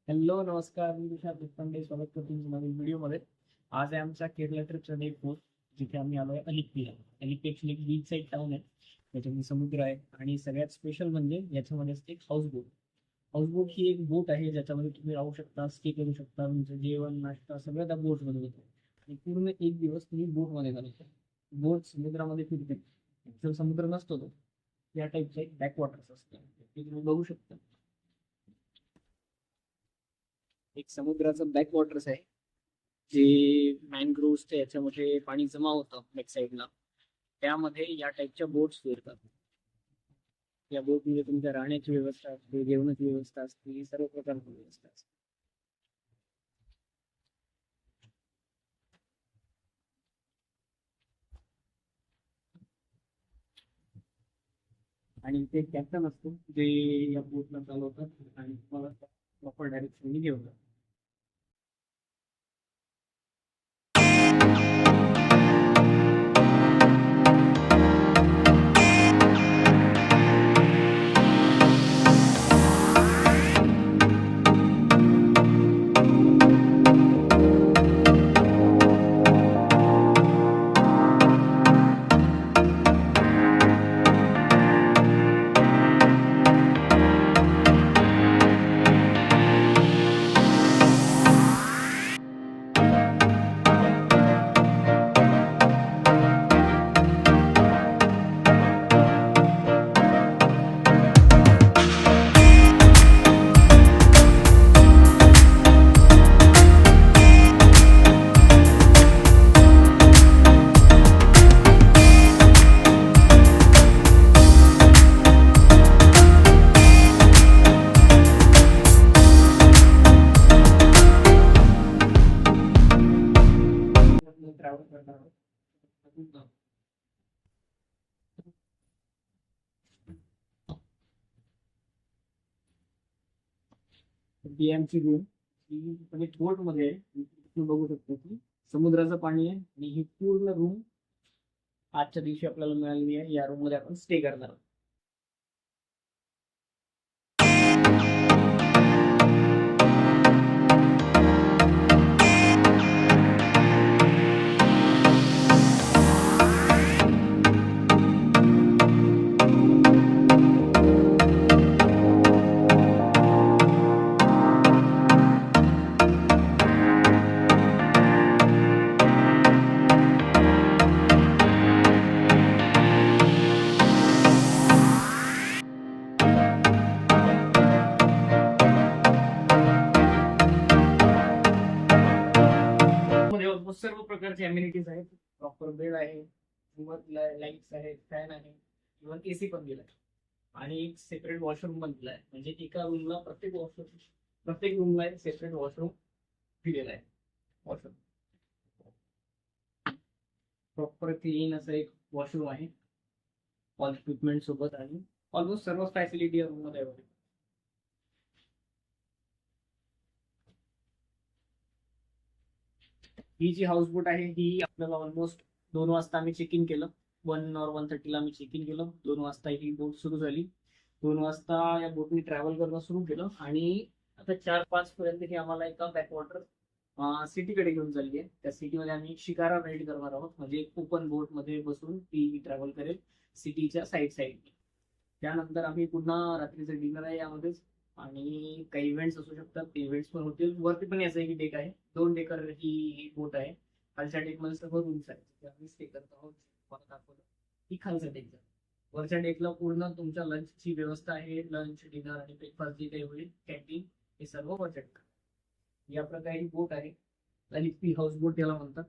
Hello नमस्कार, मी तुषार देशपांडे स्वागत करतो तुमच्या नवीन व्हिडिओमध्ये. आज आहे आमचा केरळ ट्रिपचा डे 4, जिथे आम्ही आलोय अलिप्पीला. अलिप्पी ॲक्च्युली एक बीच साईड टाउन आहे, त्याच्यामध्ये समुद्र आहे आणि सगळ्यात स्पेशल म्हणजे याच्यामध्ये असते एक हाऊसबोट. हाऊसबोट ही एक बोट आहे ज्याच्यामध्ये तुम्ही राहू शकता, स्टे करू शकता, तुमचं जेवण नाश्ता सगळं त्या बोटमध्ये होतं आणि पूर्ण एक दिवस तुम्ही बोटमध्ये घालवता. बोट समुद्रामध्ये फिरते. ॲक्च्युअल समुद्र नसतो तो, या टाईपचं एक बॅकवॉटर्स असतं ते तुम्ही बघू शकता. एक समुद्राचं बॅकवॉटर्स आहे जे मॅनग्रोव्हच्या याच्यामध्ये पाणी जमा होतं बॅक साईडला. त्यामध्ये या टाईपच्या बोट्स फिरतात. या बोटमध्ये तुमच्या राहण्याची व्यवस्था असते, जेवणाची व्यवस्था असते, सर्व प्रकारची व्यवस्था असते. आणि ते कॅप्टन असतो जे या बोटला चालवतात आणि तुम्हाला प्रॉपर डायरेक्शन घेऊन जातात. ट्रॅव्हल करणार आहोत. डीएमची रूम ही म्हणजे बोट मध्ये आहे. तुम्ही बघू शकता की समुद्राचं पाणी आहे आणि ही पूर्ण रूम आजच्या दिवशी आपल्याला मिळालेली आहे. या रूम मध्ये आपण स्टे करणार आहोत. मध्ये ऑलमोस्ट सर्व प्रकारचे अम्युनिटीज आहेत. प्रॉपर बेड आहे, लाईट्स आहेत, फॅन आहे, इव्हन एसी पण दिलाय आणि एक सेपरेट वॉशरूम पण दिलाय. म्हणजे एका रूमला प्रत्येक रूमला एक सेपरेट वॉशरूम दिलेला आहे. वॉशरूम प्रॉपर क्लीन असं एक वॉशरूम आहे, ऑल इक्विपमेंट सोबत आणि ऑलमोस्ट सर्व फॅसिलिटी या रूम मध्ये अवेलेबल. ही जी हाऊसबोट आहे ही आपल्याला ऑलमोस्ट 2 वाजता आम्ही चेक इन केलं. 1 or 1:30ला आम्ही चेक इन केलं. 2 वाजता ही बोट सुरू झाली. 2 वाजता या बोटने ट्रॅव्हल करणं सुरू केलं आणि आता 4-5 पर्यंत ही आम्हाला एका बॅकवॉटर सिटीकडे घेऊन चालली आहे. त्या सिटीमध्ये आम्ही शिकारा राईड करणार आहोत, म्हणजे ओपन बोट मध्ये बसून ती ट्रॅव्हल करेल सिटीच्या साईडने. त्यानंतर आम्ही पुन्हा रात्रीचं डिनर आहे यामध्येच आणि काही इव्हेंट्स असू शकतात, ते इव्हेंट्स पण होतील. वरती पण याचा एक डेक आहे, 2 डेकर ही बोट आहे. खालच्या डेक मध्ये सर्व रूम्स आहेत, तिथे आम्ही स्टे करत आहोत. मला दाखवलं ही खालच्या डेकचा. वरच्या डेकला पूर्ण तुमच्या लंचची व्यवस्था आहे. लंच, डिनर आणि ब्रेकफास्ट जे काही होईल, कॅन्टीन, हे सर्व वरच्या डेक. या प्रकारे ही बोट आहे, अलिप्पी हाऊस बोट याला म्हणतात.